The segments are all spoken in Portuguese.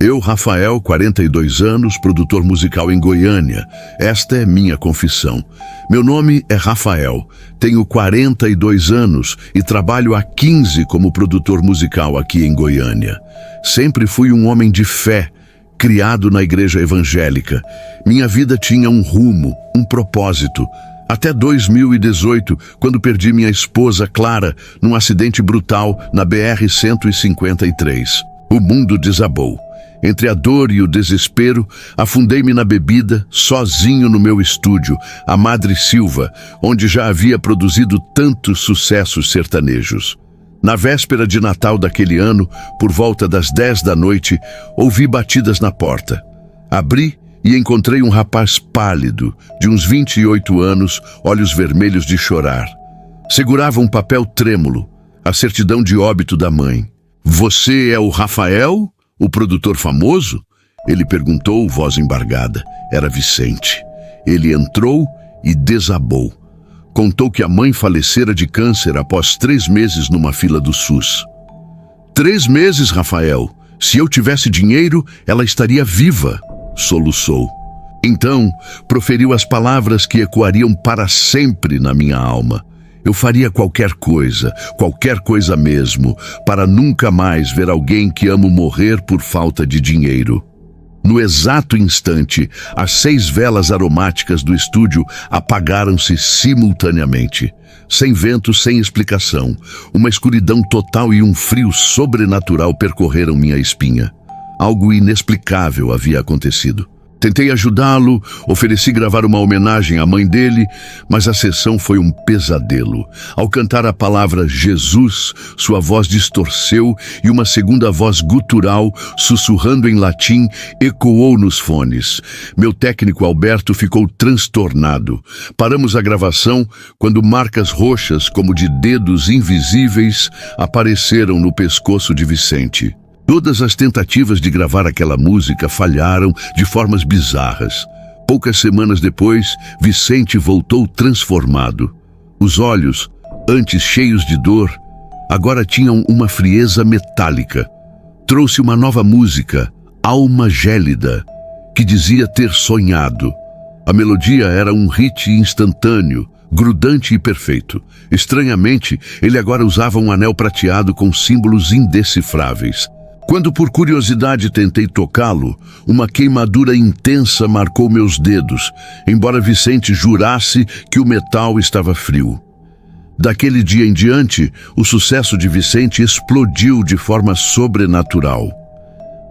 Eu, Rafael, 42 anos, produtor musical em Goiânia. Esta é minha confissão. Meu nome é Rafael, tenho 42 anos e trabalho há 15 como produtor musical aqui em Goiânia. Sempre fui um homem de fé, criado na igreja evangélica. Minha vida tinha um rumo, um propósito. Até 2018, quando perdi minha esposa Clara num acidente brutal na BR-153. O mundo desabou. Entre a dor e o desespero, afundei-me na bebida, sozinho no meu estúdio, a Madre Silva, onde já havia produzido tantos sucessos sertanejos. Na véspera de Natal daquele ano, por volta das 10 da noite, ouvi batidas na porta. Abri e encontrei um rapaz pálido, de uns 28 anos, olhos vermelhos de chorar. Segurava um papel trêmulo, a certidão de óbito da mãe. "Você é o Rafael? O produtor famoso?" Ele perguntou, voz embargada. Era Vicente. Ele entrou e desabou. Contou que a mãe falecera de câncer após 3 meses numa fila do SUS. 3 meses, Rafael. Se eu tivesse dinheiro, ela estaria viva, soluçou. Então, proferiu as palavras que ecoariam para sempre na minha alma. Eu faria qualquer coisa mesmo, para nunca mais ver alguém que amo morrer por falta de dinheiro. No exato instante, as 6 velas aromáticas do estúdio apagaram-se simultaneamente. Sem vento, sem explicação. Uma escuridão total e um frio sobrenatural percorreram minha espinha. Algo inexplicável havia acontecido. Tentei ajudá-lo, ofereci gravar uma homenagem à mãe dele, mas a sessão foi um pesadelo. Ao cantar a palavra Jesus, sua voz distorceu e uma segunda voz gutural, sussurrando em latim, ecoou nos fones. Meu técnico Alberto ficou transtornado. Paramos a gravação quando marcas roxas, como de dedos invisíveis, apareceram no pescoço de Vicente. Todas as tentativas de gravar aquela música falharam de formas bizarras. Poucas semanas depois, Vicente voltou transformado. Os olhos, antes cheios de dor, agora tinham uma frieza metálica. Trouxe uma nova música, Alma Gélida, que dizia ter sonhado. A melodia era um hit instantâneo, grudante e perfeito. Estranhamente, ele agora usava um anel prateado com símbolos indecifráveis. Quando por curiosidade tentei tocá-lo, uma queimadura intensa marcou meus dedos, embora Vicente jurasse que o metal estava frio. Daquele dia em diante, o sucesso de Vicente explodiu de forma sobrenatural.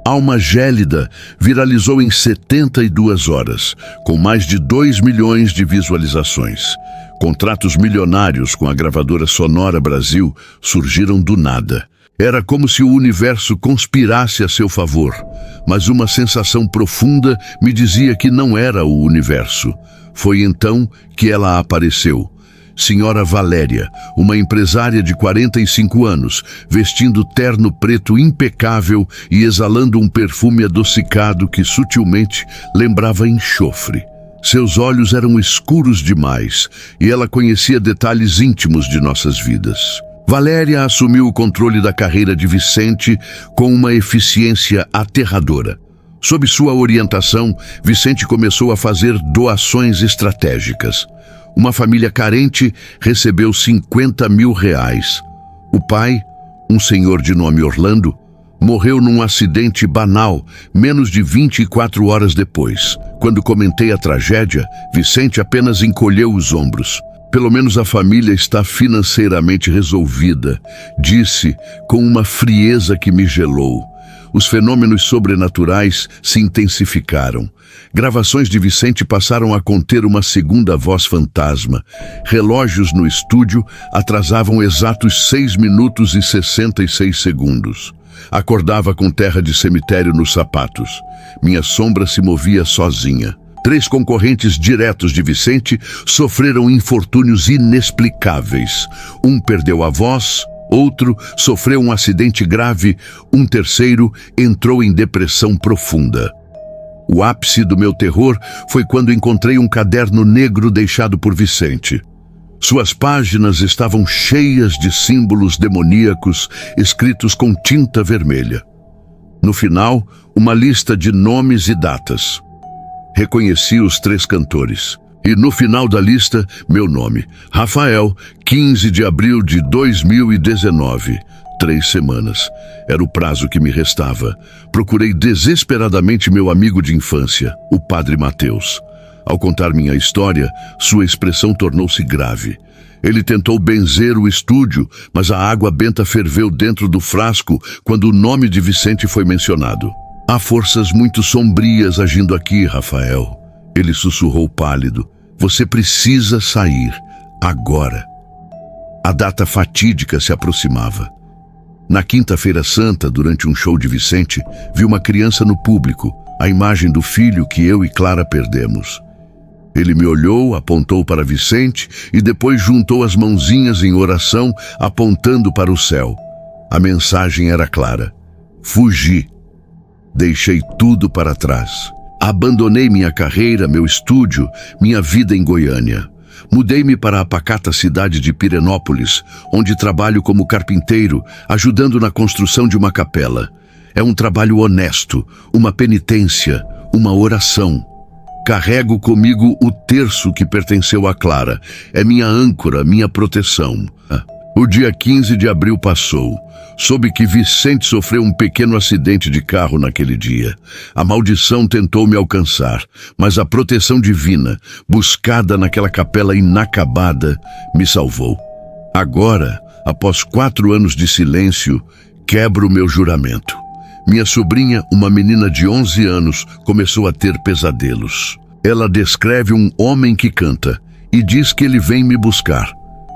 Alma Gélida viralizou em 72 horas, com mais de 2 milhões de visualizações. Contratos milionários com a gravadora Sonora Brasil surgiram do nada. Era como se o universo conspirasse a seu favor, mas uma sensação profunda me dizia que não era o universo. Foi então que ela apareceu. Senhora Valéria, uma empresária de 45 anos, vestindo terno preto impecável e exalando um perfume adocicado que sutilmente lembrava enxofre. Seus olhos eram escuros demais e ela conhecia detalhes íntimos de nossas vidas. Valéria assumiu o controle da carreira de Vicente com uma eficiência aterradora. Sob sua orientação, Vicente começou a fazer doações estratégicas. Uma família carente recebeu R$50 mil. O pai, um senhor de nome Orlando, morreu num acidente banal, menos de 24 horas depois. Quando comentei a tragédia, Vicente apenas encolheu os ombros. "Pelo menos a família está financeiramente resolvida", disse com uma frieza que me gelou. Os fenômenos sobrenaturais se intensificaram. Gravações de Vicente passaram a conter uma segunda voz fantasma. Relógios no estúdio atrasavam exatos 6 minutos e 66 segundos. Acordava com terra de cemitério nos sapatos. Minha sombra se movia sozinha. 3 concorrentes diretos de Vicente sofreram infortúnios inexplicáveis. Um perdeu a voz, outro sofreu um acidente grave, um terceiro entrou em depressão profunda. O ápice do meu terror foi quando encontrei um caderno negro deixado por Vicente. Suas páginas estavam cheias de símbolos demoníacos escritos com tinta vermelha. No final, uma lista de nomes e datas. Reconheci os 3 cantores. E no final da lista, meu nome, Rafael, 15 de abril de 2019. 3 semanas. Era o prazo que me restava. Procurei desesperadamente meu amigo de infância, o Padre Mateus. Ao contar minha história, sua expressão tornou-se grave. Ele tentou benzer o estúdio, mas a água benta ferveu dentro do frasco quando o nome de Vicente foi mencionado. Há forças muito sombrias agindo aqui, Rafael. Ele sussurrou pálido. Você precisa sair, agora. A data fatídica se aproximava. Na quinta-feira santa, durante um show de Vicente, vi uma criança no público, a imagem do filho que eu e Clara perdemos. Ele me olhou, apontou para Vicente e depois juntou as mãozinhas em oração, apontando para o céu. A mensagem era clara. Fugi. Deixei tudo para trás. Abandonei minha carreira, meu estúdio, minha vida em Goiânia. Mudei-me para a pacata cidade de Pirenópolis, onde trabalho como carpinteiro, ajudando na construção de uma capela. É um trabalho honesto, uma penitência, uma oração. Carrego comigo o terço que pertenceu a Clara. É minha âncora, minha proteção. O dia 15 de abril passou. Soube que Vicente sofreu um pequeno acidente de carro naquele dia. A maldição tentou me alcançar, mas a proteção divina, buscada naquela capela inacabada, me salvou. Agora, após 4 anos de silêncio, quebro o meu juramento. Minha sobrinha, uma menina de 11 anos, começou a ter pesadelos. Ela descreve um homem que canta e diz que ele vem me buscar.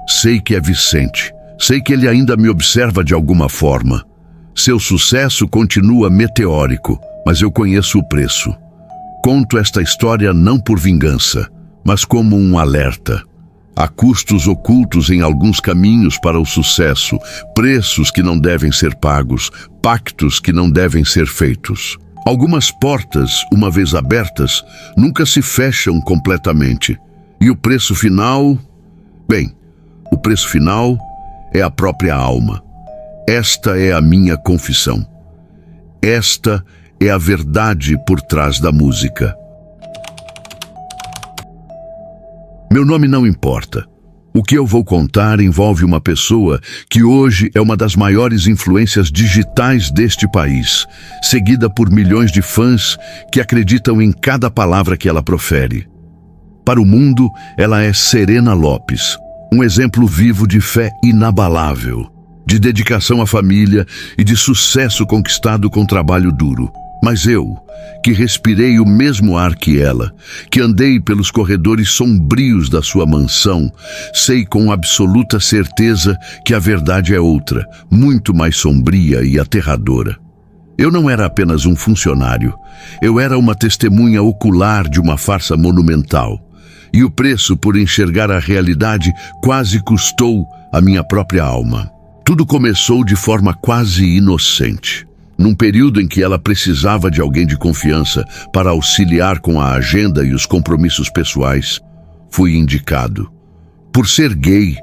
Sei que é Vicente. Sei que ele ainda me observa de alguma forma. Seu sucesso continua meteórico, mas eu conheço o preço. Conto esta história não por vingança, mas como um alerta. Há custos ocultos em alguns caminhos para o sucesso, preços que não devem ser pagos, pactos que não devem ser feitos. Algumas portas, uma vez abertas, nunca se fecham completamente. E o preço final? Bem, o preço final é a própria alma. Esta é a minha confissão. Esta é a verdade por trás da música. Meu nome não importa. O que eu vou contar envolve uma pessoa que hoje é uma das maiores influências digitais deste país, seguida por milhões de fãs que acreditam em cada palavra que ela profere. Para o mundo, ela é Serena Lopes, um exemplo vivo de fé inabalável, de dedicação à família e de sucesso conquistado com trabalho duro. Mas eu, que respirei o mesmo ar que ela, que andei pelos corredores sombrios da sua mansão, sei com absoluta certeza que a verdade é outra, muito mais sombria e aterradora. Eu não era apenas um funcionário, eu era uma testemunha ocular de uma farsa monumental. E o preço por enxergar a realidade quase custou a minha própria alma. Tudo começou de forma quase inocente. Num período em que ela precisava de alguém de confiança para auxiliar com a agenda e os compromissos pessoais, fui indicado. Por ser gay,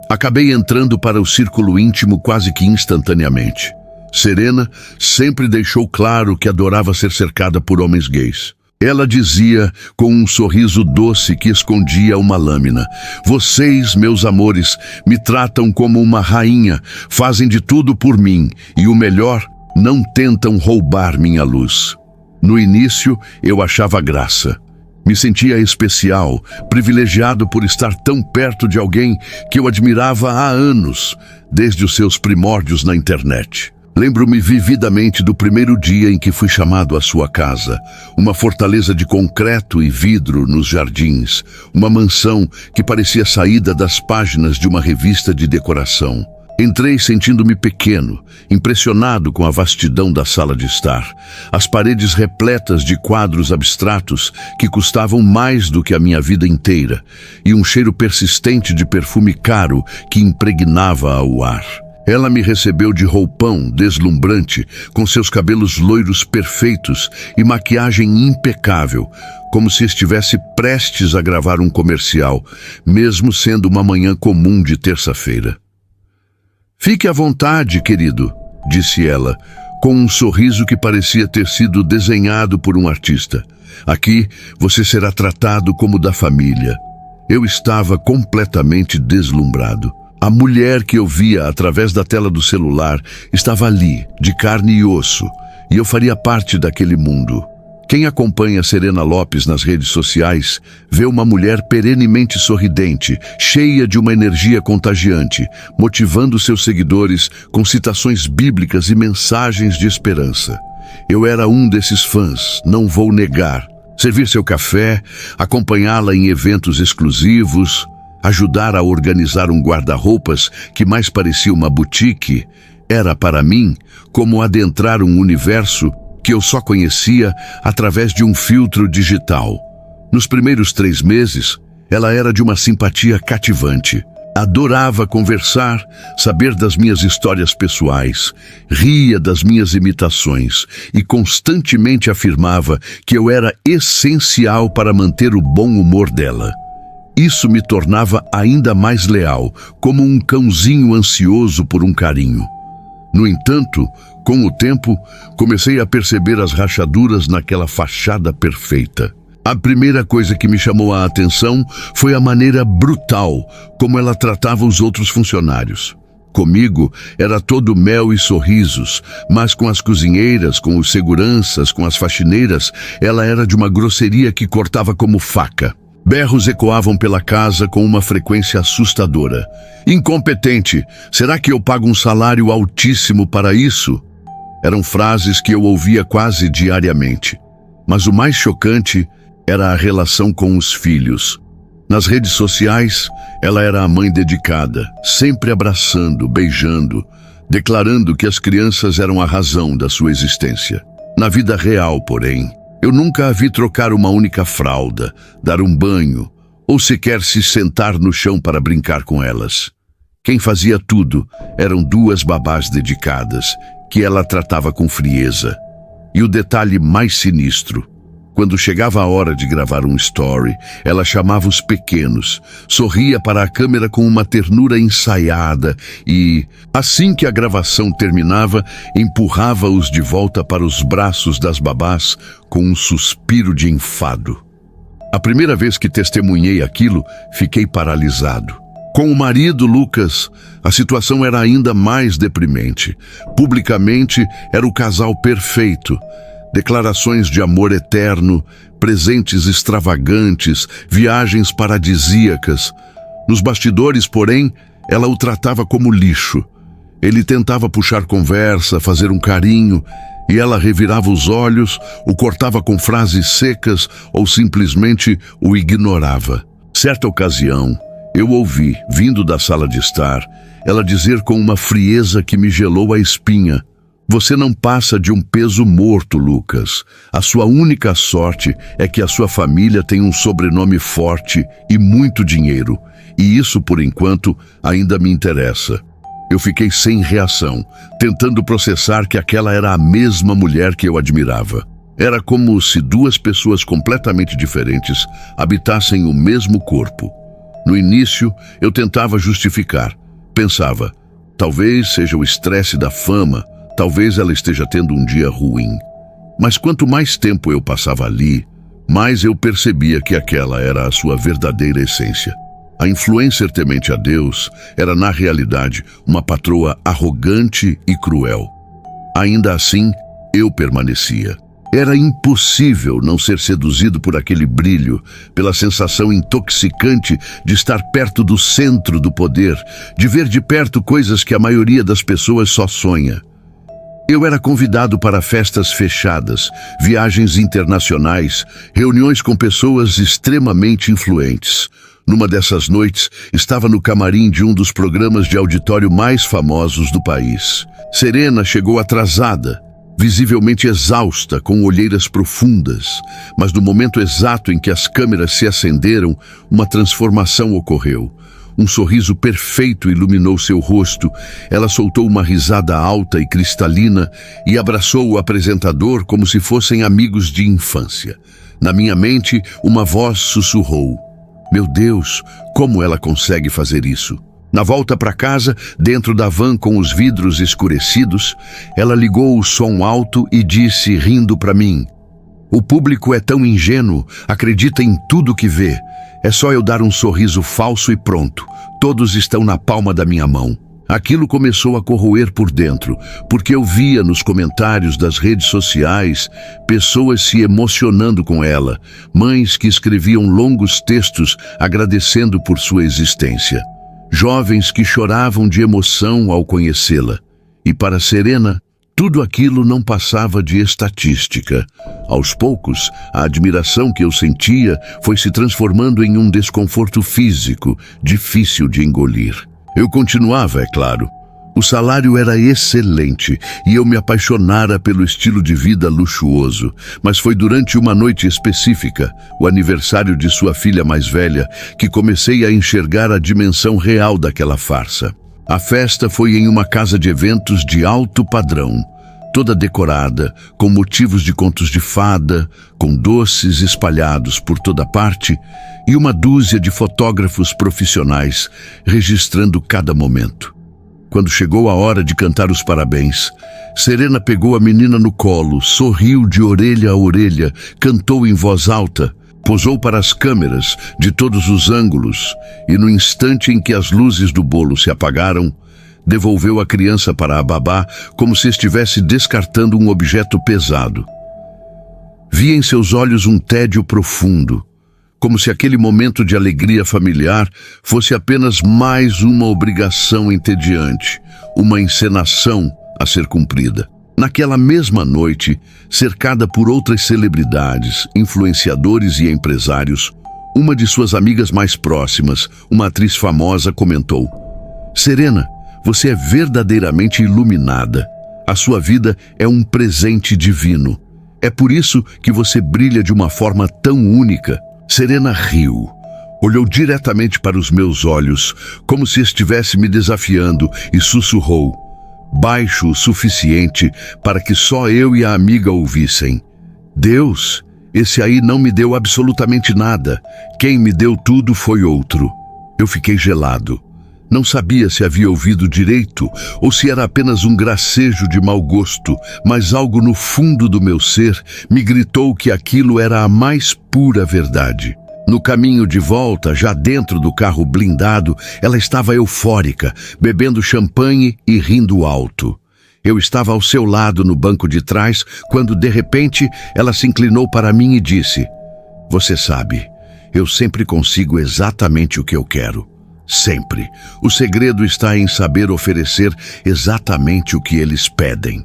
acabei entrando para o círculo íntimo quase que instantaneamente. Serena sempre deixou claro que adorava ser cercada por homens gays. Ela dizia, com um sorriso doce que escondia uma lâmina: "Vocês, meus amores, me tratam como uma rainha, fazem de tudo por mim e, o melhor, não tentam roubar minha luz." No início, eu achava graça. Me sentia especial, privilegiado por estar tão perto de alguém que eu admirava há anos, desde os seus primórdios na internet. Lembro-me vividamente do primeiro dia em que fui chamado à sua casa, uma fortaleza de concreto e vidro nos jardins, uma mansão que parecia saída das páginas de uma revista de decoração. Entrei sentindo-me pequeno, impressionado com a vastidão da sala de estar, as paredes repletas de quadros abstratos que custavam mais do que a minha vida inteira, e um cheiro persistente de perfume caro que impregnava o ar. Ela me recebeu de roupão deslumbrante, com seus cabelos loiros perfeitos e maquiagem impecável, como se estivesse prestes a gravar um comercial, mesmo sendo uma manhã comum de terça-feira. "Fique à vontade, querido", disse ela, com um sorriso que parecia ter sido desenhado por um artista. Aqui, você será tratado como da família. Eu estava completamente deslumbrado. A mulher que eu via através da tela do celular estava ali, de carne e osso, e eu faria parte daquele mundo. Quem acompanha Serena Lopes nas redes sociais vê uma mulher perenemente sorridente, cheia de uma energia contagiante, motivando seus seguidores com citações bíblicas e mensagens de esperança. Eu era um desses fãs, não vou negar. Servir seu café, acompanhá-la em eventos exclusivos, ajudar a organizar um guarda-roupas que mais parecia uma boutique, era para mim como adentrar um universo que eu só conhecia através de um filtro digital. Nos primeiros 3 meses, ela era de uma simpatia cativante. Adorava conversar, saber das minhas histórias pessoais, ria das minhas imitações e constantemente afirmava que eu era essencial para manter o bom humor dela. Isso me tornava ainda mais leal, como um cãozinho ansioso por um carinho. No entanto, com o tempo, comecei a perceber as rachaduras naquela fachada perfeita. A primeira coisa que me chamou a atenção foi a maneira brutal como ela tratava os outros funcionários. Comigo era todo mel e sorrisos, mas com as cozinheiras, com os seguranças, com as faxineiras, ela era de uma grosseria que cortava como faca. Berros ecoavam pela casa com uma frequência assustadora. Incompetente! Será que eu pago um salário altíssimo para isso? Eram frases que eu ouvia quase diariamente. Mas o mais chocante era a relação com os filhos. Nas redes sociais, ela era a mãe dedicada, sempre abraçando, beijando, declarando que as crianças eram a razão da sua existência. Na vida real, porém, eu nunca a vi trocar uma única fralda, dar um banho, ou sequer se sentar no chão para brincar com elas. Quem fazia tudo eram 2 babás dedicadas, que ela tratava com frieza. E o detalhe mais sinistro: quando chegava a hora de gravar um story, ela chamava os pequenos, sorria para a câmera com uma ternura ensaiada e, assim que a gravação terminava, empurrava-os de volta para os braços das babás com um suspiro de enfado. A primeira vez que testemunhei aquilo, fiquei paralisado. Com o marido, Lucas, a situação era ainda mais deprimente. Publicamente, era o casal perfeito. Declarações de amor eterno, presentes extravagantes, viagens paradisíacas. Nos bastidores, porém, ela o tratava como lixo. Ele tentava puxar conversa, fazer um carinho, e ela revirava os olhos, o cortava com frases secas ou simplesmente o ignorava. Certa ocasião, eu ouvi, vindo da sala de estar, ela dizer com uma frieza que me gelou a espinha: "Você não passa de um peso morto, Lucas. A sua única sorte é que a sua família tem um sobrenome forte e muito dinheiro, e isso, por enquanto, ainda me interessa." Eu fiquei sem reação, tentando processar que aquela era a mesma mulher que eu admirava. Era como se 2 pessoas completamente diferentes habitassem o mesmo corpo. No início, eu tentava justificar. Pensava, talvez seja o estresse da fama, talvez ela esteja tendo um dia ruim. Mas quanto mais tempo eu passava ali, mais eu percebia que aquela era a sua verdadeira essência. A influencer temente a Deus era, na realidade, uma patroa arrogante e cruel. Ainda assim, eu permanecia. Era impossível não ser seduzido por aquele brilho, pela sensação intoxicante de estar perto do centro do poder, de ver de perto coisas que a maioria das pessoas só sonha. Eu era convidado para festas fechadas, viagens internacionais, reuniões com pessoas extremamente influentes. Numa dessas noites, estava no camarim de um dos programas de auditório mais famosos do país. Serena chegou atrasada, visivelmente exausta, com olheiras profundas, mas no momento exato em que as câmeras se acenderam, uma transformação ocorreu. Um sorriso perfeito iluminou seu rosto. Ela soltou uma risada alta e cristalina e abraçou o apresentador como se fossem amigos de infância. Na minha mente, uma voz sussurrou: "Meu Deus, como ela consegue fazer isso?" Na volta para casa, dentro da van com os vidros escurecidos, ela ligou o som alto e disse, rindo para mim: "O público é tão ingênuo, acredita em tudo que vê. É só eu dar um sorriso falso e pronto. Todos estão na palma da minha mão." Aquilo começou a corroer por dentro, porque eu via nos comentários das redes sociais pessoas se emocionando com ela, mães que escreviam longos textos agradecendo por sua existência, jovens que choravam de emoção ao conhecê-la. E para Serena, tudo aquilo não passava de estatística. Aos poucos, a admiração que eu sentia foi se transformando em um desconforto físico, difícil de engolir. Eu continuava, é claro. O salário era excelente e eu me apaixonara pelo estilo de vida luxuoso. Mas foi durante uma noite específica, o aniversário de sua filha mais velha, que comecei a enxergar a dimensão real daquela farsa. A festa foi em uma casa de eventos de alto padrão, toda decorada, com motivos de contos de fada, com doces espalhados por toda parte e uma dúzia de fotógrafos profissionais registrando cada momento. Quando chegou a hora de cantar os parabéns, Serena pegou a menina no colo, sorriu de orelha a orelha, cantou em voz alta, posou para as câmeras de todos os ângulos e no instante em que as luzes do bolo se apagaram, devolveu a criança para a babá como se estivesse descartando um objeto pesado. Vi em seus olhos um tédio profundo, como se aquele momento de alegria familiar fosse apenas mais uma obrigação entediante, uma encenação a ser cumprida. Naquela mesma noite, cercada por outras celebridades, influenciadores e empresários, uma de suas amigas mais próximas, uma atriz famosa, comentou: "Serena, você é verdadeiramente iluminada. A sua vida é um presente divino. É por isso que você brilha de uma forma tão única." Serena riu, olhou diretamente para os meus olhos, como se estivesse me desafiando, e sussurrou, baixo o suficiente para que só eu e a amiga ouvissem: "Deus, esse aí não me deu absolutamente nada. Quem me deu tudo foi outro." Eu fiquei gelado. Não sabia se havia ouvido direito ou se era apenas um gracejo de mau gosto, mas algo no fundo do meu ser me gritou que aquilo era a mais pura verdade. No caminho de volta, já dentro do carro blindado, ela estava eufórica, bebendo champanhe e rindo alto. Eu estava ao seu lado no banco de trás, quando de repente ela se inclinou para mim e disse: "Você sabe, eu sempre consigo exatamente o que eu quero. Sempre. O segredo está em saber oferecer exatamente o que eles pedem."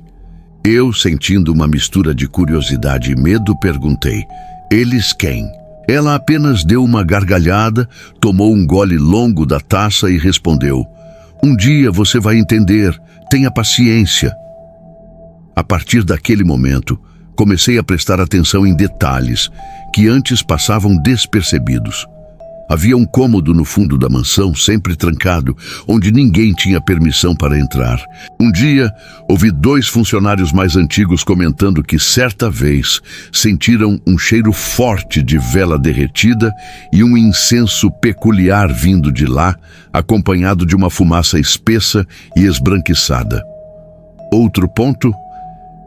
Eu, sentindo uma mistura de curiosidade e medo, perguntei: "Eles quem?" Ela apenas deu uma gargalhada, tomou um gole longo da taça e respondeu: "Um dia você vai entender, tenha paciência." A partir daquele momento, comecei a prestar atenção em detalhes que antes passavam despercebidos. Havia um cômodo no fundo da mansão, sempre trancado, onde ninguém tinha permissão para entrar. Um dia, ouvi 2 funcionários mais antigos comentando que, certa vez, sentiram um cheiro forte de vela derretida e um incenso peculiar vindo de lá, acompanhado de uma fumaça espessa e esbranquiçada. Outro ponto: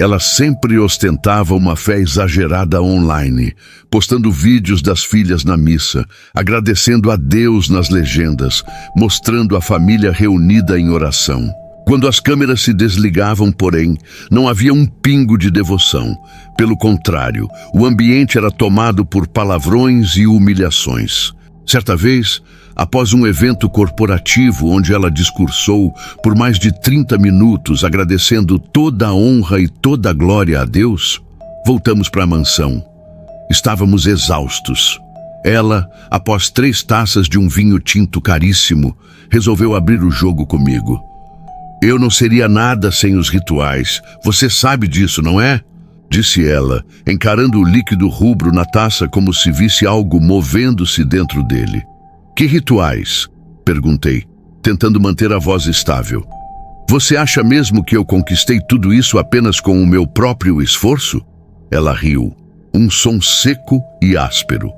ela sempre ostentava uma fé exagerada online, postando vídeos das filhas na missa, agradecendo a Deus nas legendas, mostrando a família reunida em oração. Quando as câmeras se desligavam, porém, não havia um pingo de devoção. Pelo contrário, o ambiente era tomado por palavrões e humilhações. Certa vez, após um evento corporativo onde ela discursou por mais de 30 minutos agradecendo toda a honra e toda a glória a Deus, voltamos para a mansão. Estávamos exaustos. Ela, após 3 taças de um vinho tinto caríssimo, resolveu abrir o jogo comigo. "Eu não seria nada sem os rituais. Você sabe disso, não é?" disse ela, encarando o líquido rubro na taça como se visse algo movendo-se dentro dele. "Que rituais?" perguntei, tentando manter a voz estável. "Você acha mesmo que eu conquistei tudo isso apenas com o meu próprio esforço?" Ela riu, um som seco e áspero.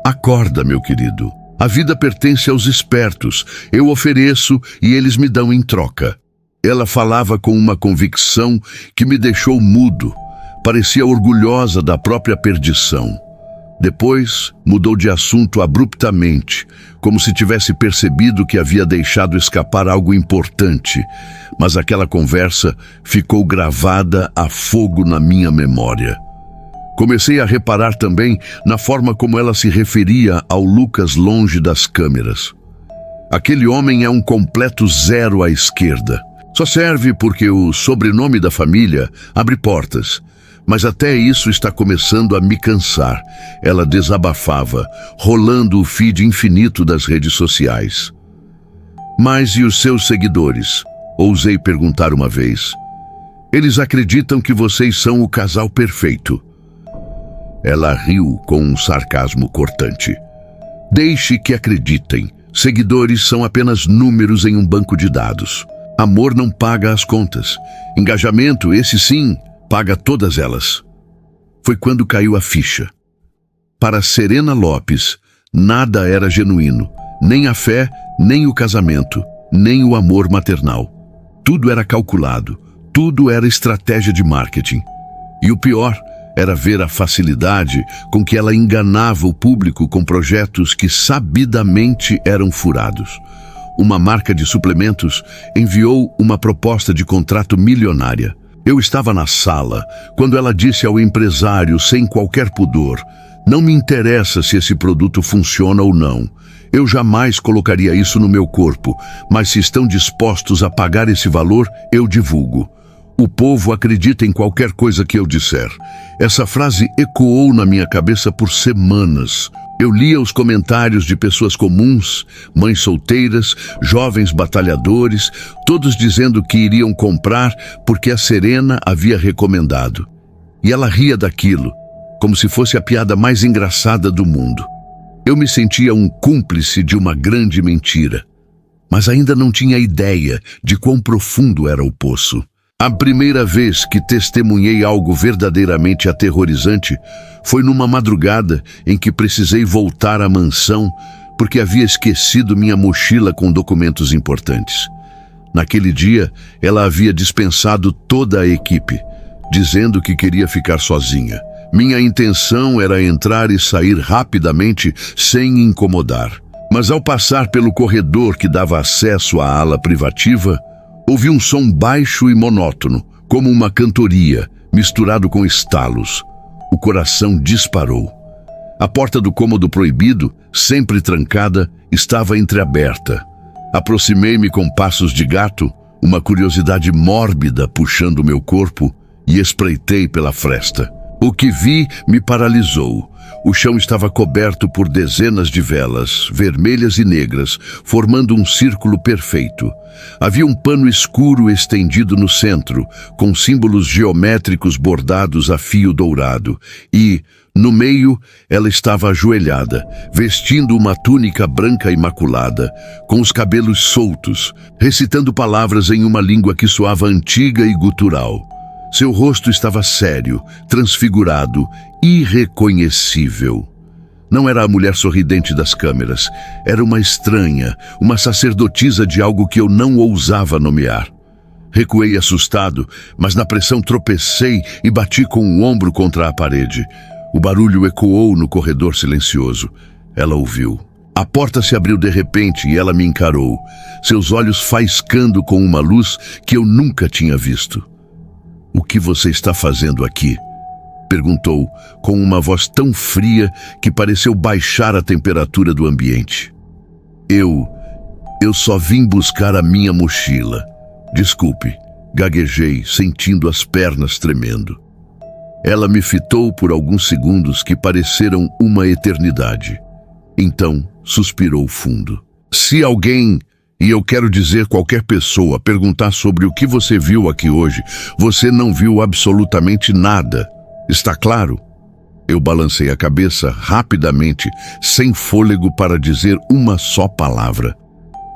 "Acorda, meu querido. A vida pertence aos espertos. Eu ofereço e eles me dão em troca. Ela falava com uma convicção que me deixou mudo. Parecia orgulhosa da própria perdição. Depois, mudou de assunto abruptamente, como se tivesse percebido que havia deixado escapar algo importante. Mas aquela conversa ficou gravada a fogo na minha memória. Comecei a reparar também na forma como ela se referia ao Lucas longe das câmeras. Aquele homem é um completo zero à esquerda. Só serve porque o sobrenome da família abre portas. Mas até isso está começando a me cansar. Ela desabafava, rolando o feed infinito das redes sociais. Mas e os seus seguidores? Ousei perguntar uma vez. Eles acreditam que vocês são o casal perfeito. Ela riu com um sarcasmo cortante. Deixe que acreditem. Seguidores são apenas números em um banco de dados. Amor não paga as contas. Engajamento, esse sim, paga todas elas. Foi quando caiu a ficha. Para Serena Lopes, nada era genuíno. Nem a fé, nem o casamento, nem o amor maternal. Tudo era calculado. Tudo era estratégia de marketing. E o pior era ver a facilidade com que ela enganava o público com projetos que sabidamente eram furados. Uma marca de suplementos enviou uma proposta de contrato milionária. Eu estava na sala quando ela disse ao empresário sem qualquer pudor: "Não me interessa se esse produto funciona ou não. Eu jamais colocaria isso no meu corpo, mas se estão dispostos a pagar esse valor, eu divulgo. O povo acredita em qualquer coisa que eu disser." Essa frase ecoou na minha cabeça por semanas. Eu lia os comentários de pessoas comuns, mães solteiras, jovens batalhadores, todos dizendo que iriam comprar porque a Serena havia recomendado. E ela ria daquilo, como se fosse a piada mais engraçada do mundo. Eu me sentia um cúmplice de uma grande mentira, mas ainda não tinha ideia de quão profundo era o poço. A primeira vez que testemunhei algo verdadeiramente aterrorizante foi numa madrugada em que precisei voltar à mansão porque havia esquecido minha mochila com documentos importantes. Naquele dia, ela havia dispensado toda a equipe, dizendo que queria ficar sozinha. Minha intenção era entrar e sair rapidamente sem incomodar. Mas ao passar pelo corredor que dava acesso à ala privativa, ouvi um som baixo e monótono, como uma cantoria, misturado com estalos. O coração disparou. A porta do cômodo proibido, sempre trancada, estava entreaberta. Aproximei-me com passos de gato, uma curiosidade mórbida puxando meu corpo, e espreitei pela fresta. O que vi me paralisou. O chão estava coberto por dezenas de velas, vermelhas e negras, formando um círculo perfeito. Havia um pano escuro estendido no centro, com símbolos geométricos bordados a fio dourado, e, no meio, ela estava ajoelhada, vestindo uma túnica branca imaculada, com os cabelos soltos, recitando palavras em uma língua que soava antiga e gutural. Seu rosto estava sério, transfigurado, irreconhecível. Não era a mulher sorridente das câmeras. Era uma estranha, uma sacerdotisa de algo que eu não ousava nomear. Recuei assustado, mas na pressão tropecei e bati com o ombro contra a parede. O barulho ecoou no corredor silencioso. Ela ouviu. A porta se abriu de repente e ela me encarou, seus olhos faiscando com uma luz que eu nunca tinha visto. "O que você está fazendo aqui?" perguntou, com uma voz tão fria que pareceu baixar a temperatura do ambiente. Eu só vim buscar a minha mochila. Desculpe, gaguejei, sentindo as pernas tremendo. Ela me fitou por alguns segundos que pareceram uma eternidade. Então, suspirou fundo. "Se alguém, e eu quero dizer qualquer pessoa, perguntar sobre o que você viu aqui hoje, você não viu absolutamente nada. Está claro?" Eu balancei a cabeça rapidamente, sem fôlego para dizer uma só palavra.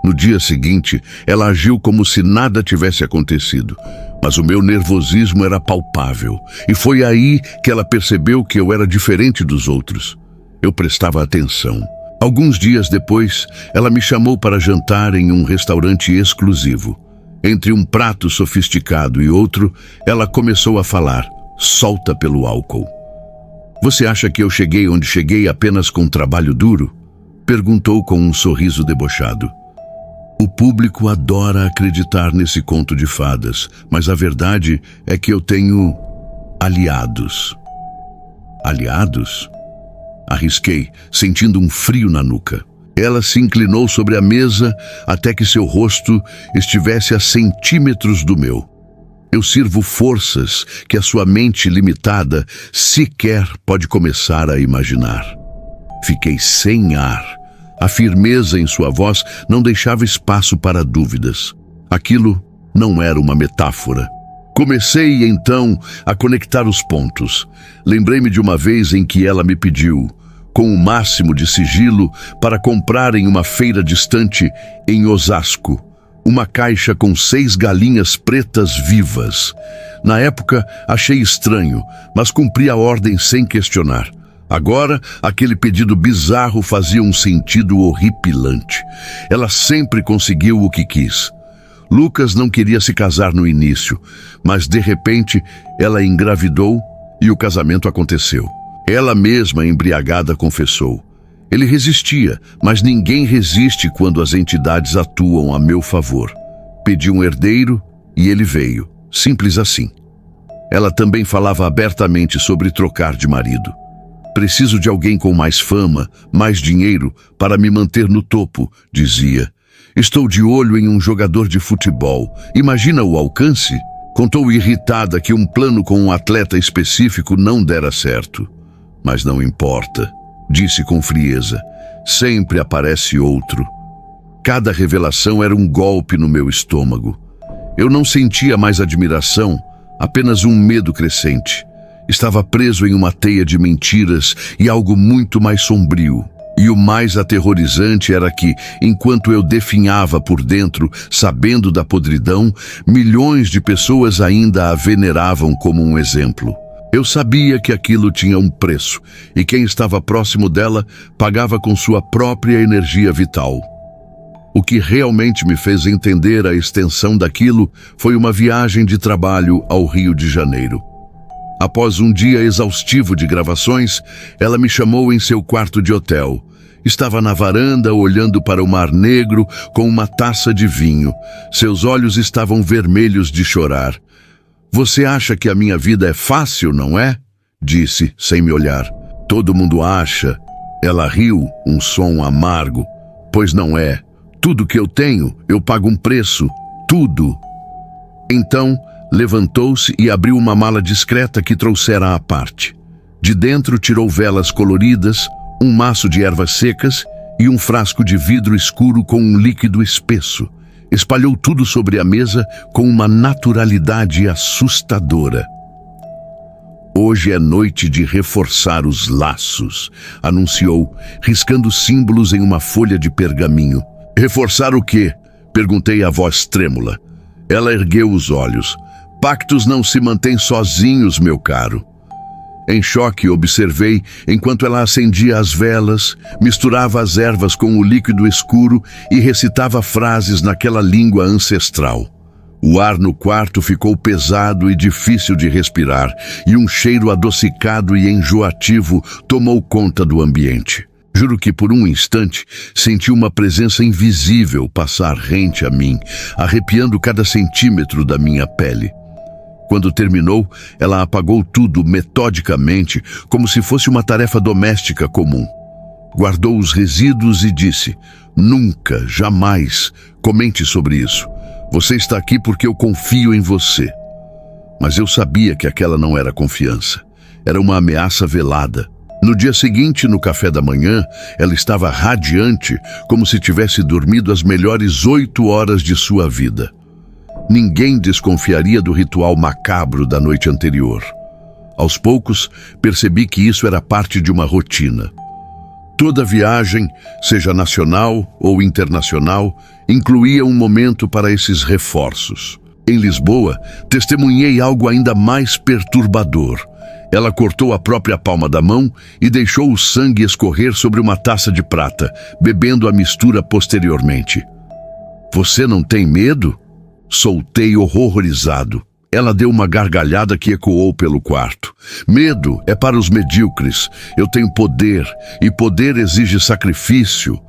No dia seguinte, ela agiu como se nada tivesse acontecido, mas o meu nervosismo era palpável, e foi aí que ela percebeu que eu era diferente dos outros. Eu prestava atenção. Alguns dias depois, ela me chamou para jantar em um restaurante exclusivo. Entre um prato sofisticado e outro, ela começou a falar, solta pelo álcool. Você acha que eu cheguei onde cheguei apenas com trabalho duro? Perguntou com um sorriso debochado. O público adora acreditar nesse conto de fadas, mas a verdade é que eu tenho aliados. Aliados? Arrisquei, sentindo um frio na nuca. Ela se inclinou sobre a mesa até que seu rosto estivesse a centímetros do meu. Eu sirvo forças que a sua mente limitada sequer pode começar a imaginar. Fiquei sem ar. A firmeza em sua voz não deixava espaço para dúvidas. Aquilo não era uma metáfora. Comecei, então, a conectar os pontos. Lembrei-me de uma vez em que ela me pediu, com o máximo de sigilo, para comprar em uma feira distante em Osasco, uma caixa com 6 galinhas pretas vivas. Na época, achei estranho, mas cumpri a ordem sem questionar. Agora, aquele pedido bizarro fazia um sentido horripilante. Ela sempre conseguiu o que quis. Lucas não queria se casar no início, mas de repente ela engravidou e o casamento aconteceu. Ela mesma, embriagada, confessou. Ele resistia, mas ninguém resiste quando as entidades atuam a meu favor. Pedi um herdeiro e ele veio. Simples assim. Ela também falava abertamente sobre trocar de marido. Preciso de alguém com mais fama, mais dinheiro, para me manter no topo, dizia. Estou de olho em um jogador de futebol. Imagina o alcance? Contou irritada que um plano com um atleta específico não dera certo. Mas não importa, disse com frieza. Sempre aparece outro. Cada revelação era um golpe no meu estômago. Eu não sentia mais admiração, apenas um medo crescente. Estava preso em uma teia de mentiras e algo muito mais sombrio. E o mais aterrorizante era que, enquanto eu definhava por dentro, sabendo da podridão, milhões de pessoas ainda a veneravam como um exemplo. Eu sabia que aquilo tinha um preço, e quem estava próximo dela pagava com sua própria energia vital. O que realmente me fez entender a extensão daquilo foi uma viagem de trabalho ao Rio de Janeiro. Após um dia exaustivo de gravações, ela me chamou em seu quarto de hotel. Estava na varanda, olhando para o Mar Negro com uma taça de vinho. Seus olhos estavam vermelhos de chorar. Você acha que a minha vida é fácil, não é? Disse, sem me olhar. Todo mundo acha. Ela riu, um som amargo. Pois não é. Tudo que eu tenho, eu pago um preço. Tudo. Então, levantou-se e abriu uma mala discreta que trouxera à parte. De dentro tirou velas coloridas, um maço de ervas secas e um frasco de vidro escuro com um líquido espesso. Espalhou tudo sobre a mesa com uma naturalidade assustadora. Hoje é noite de reforçar os laços, anunciou, riscando símbolos em uma folha de pergaminho. Reforçar o quê? Perguntei a voz trêmula. Ela ergueu os olhos. Pactos não se mantêm sozinhos, meu caro. Em choque, observei enquanto ela acendia as velas, misturava as ervas com o líquido escuro e recitava frases naquela língua ancestral. O ar no quarto ficou pesado e difícil de respirar, e um cheiro adocicado e enjoativo tomou conta do ambiente. Juro que por um instante senti uma presença invisível passar rente a mim, arrepiando cada centímetro da minha pele. Quando terminou, ela apagou tudo metodicamente, como se fosse uma tarefa doméstica comum. Guardou os resíduos e disse: nunca, jamais, comente sobre isso. Você está aqui porque eu confio em você. Mas eu sabia que aquela não era confiança. Era uma ameaça velada. No dia seguinte, no café da manhã, ela estava radiante, como se tivesse dormido as melhores 8 horas de sua vida. Ninguém desconfiaria do ritual macabro da noite anterior. Aos poucos, percebi que isso era parte de uma rotina. Toda viagem, seja nacional ou internacional, incluía um momento para esses reforços. Em Lisboa, testemunhei algo ainda mais perturbador. Ela cortou a própria palma da mão e deixou o sangue escorrer sobre uma taça de prata, bebendo a mistura posteriormente. Você não tem medo? Soltei horrorizado. Ela deu uma gargalhada que ecoou pelo quarto. Medo é para os medíocres. Eu tenho poder, e poder exige sacrifício.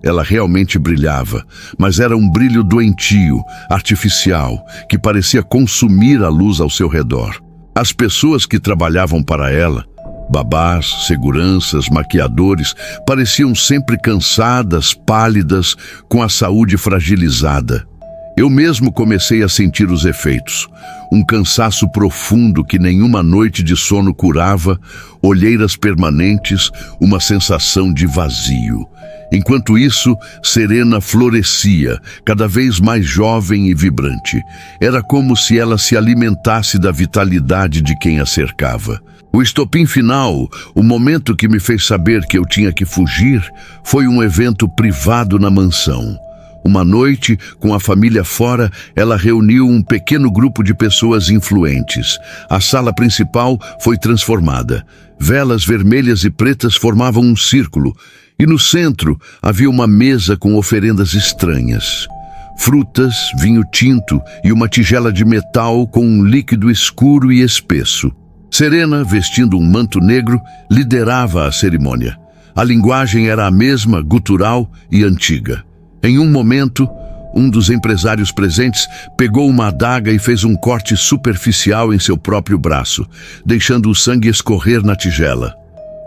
Ela realmente brilhava, mas era um brilho doentio, artificial, que parecia consumir a luz ao seu redor. As pessoas que trabalhavam para ela, babás, seguranças, maquiadores, pareciam sempre cansadas, pálidas, com a saúde fragilizada. Eu mesmo comecei a sentir os efeitos. Um cansaço profundo que nenhuma noite de sono curava, olheiras permanentes, uma sensação de vazio. Enquanto isso, Serena florescia, cada vez mais jovem e vibrante. Era como se ela se alimentasse da vitalidade de quem a cercava. O estopim final, o momento que me fez saber que eu tinha que fugir, foi um evento privado na mansão. Uma noite, com a família fora, ela reuniu um pequeno grupo de pessoas influentes. A sala principal foi transformada. Velas vermelhas e pretas formavam um círculo, e no centro havia uma mesa com oferendas estranhas. Frutas, vinho tinto e uma tigela de metal com um líquido escuro e espesso. Serena, vestindo um manto negro, liderava a cerimônia. A linguagem era a mesma, gutural e antiga. Em um momento, um dos empresários presentes pegou uma adaga e fez um corte superficial em seu próprio braço, deixando o sangue escorrer na tigela.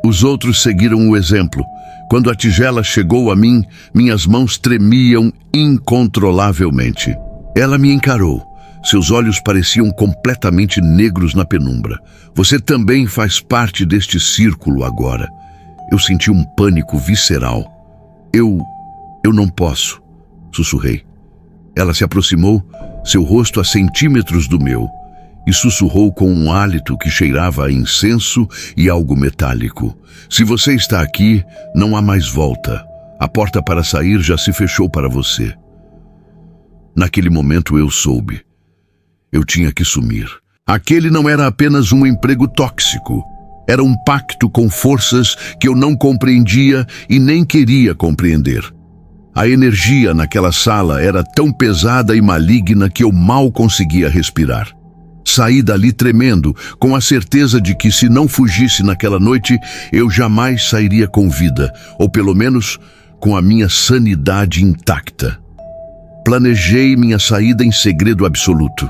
Os outros seguiram o exemplo. Quando a tigela chegou a mim, minhas mãos tremiam incontrolavelmente. Ela me encarou. Seus olhos pareciam completamente negros na penumbra. Você também faz parte deste círculo agora. Eu senti um pânico visceral. Eu não posso, sussurrei. Ela se aproximou, seu rosto a centímetros do meu, e sussurrou com um hálito que cheirava a incenso e algo metálico. Se você está aqui, não há mais volta. A porta para sair já se fechou para você. Naquele momento eu soube. Eu tinha que sumir. Aquele não era apenas um emprego tóxico. Era um pacto com forças que eu não compreendia e nem queria compreender. A energia naquela sala era tão pesada e maligna que eu mal conseguia respirar. Saí dali tremendo, com a certeza de que se não fugisse naquela noite, eu jamais sairia com vida, ou pelo menos com a minha sanidade intacta. Planejei minha saída em segredo absoluto.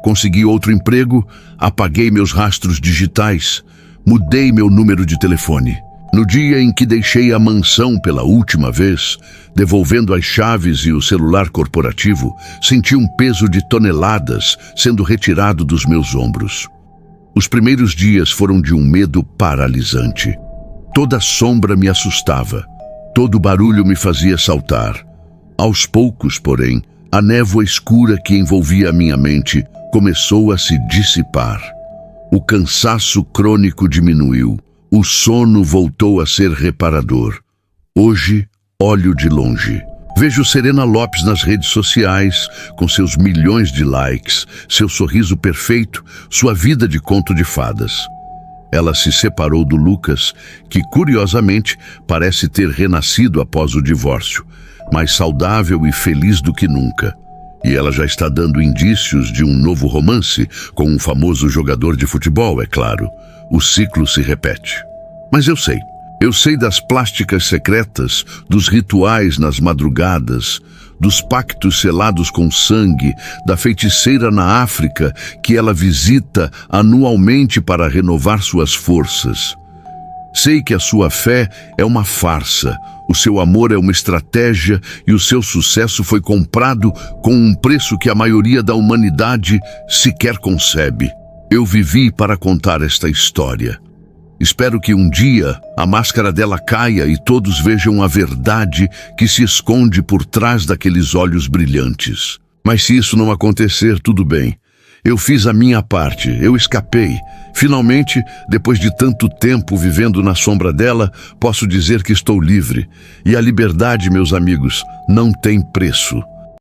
Consegui outro emprego, apaguei meus rastros digitais, mudei meu número de telefone. No dia em que deixei a mansão pela última vez, devolvendo as chaves e o celular corporativo, senti um peso de toneladas sendo retirado dos meus ombros. Os primeiros dias foram de um medo paralisante. Toda sombra me assustava, todo barulho me fazia saltar. Aos poucos, porém, a névoa escura que envolvia a minha mente começou a se dissipar. O cansaço crônico diminuiu. O sono voltou a ser reparador. Hoje, olho de longe. Vejo Serena Lopes nas redes sociais, com seus milhões de likes, seu sorriso perfeito, sua vida de conto de fadas. Ela se separou do Lucas, que, curiosamente, parece ter renascido após o divórcio, mais saudável e feliz do que nunca. E ela já está dando indícios de um novo romance com um famoso jogador de futebol, é claro. O ciclo se repete. Mas eu sei das plásticas secretas, dos rituais nas madrugadas, dos pactos selados com sangue, da feiticeira na África que ela visita anualmente para renovar suas forças. Sei que a sua fé é uma farsa, o seu amor é uma estratégia e o seu sucesso foi comprado com um preço que a maioria da humanidade sequer concebe. Eu vivi para contar esta história. Espero que um dia a máscara dela caia e todos vejam a verdade que se esconde por trás daqueles olhos brilhantes. Mas se isso não acontecer, tudo bem. Eu fiz a minha parte, eu escapei. Finalmente, depois de tanto tempo vivendo na sombra dela, posso dizer que estou livre. E a liberdade, meus amigos, não tem preço.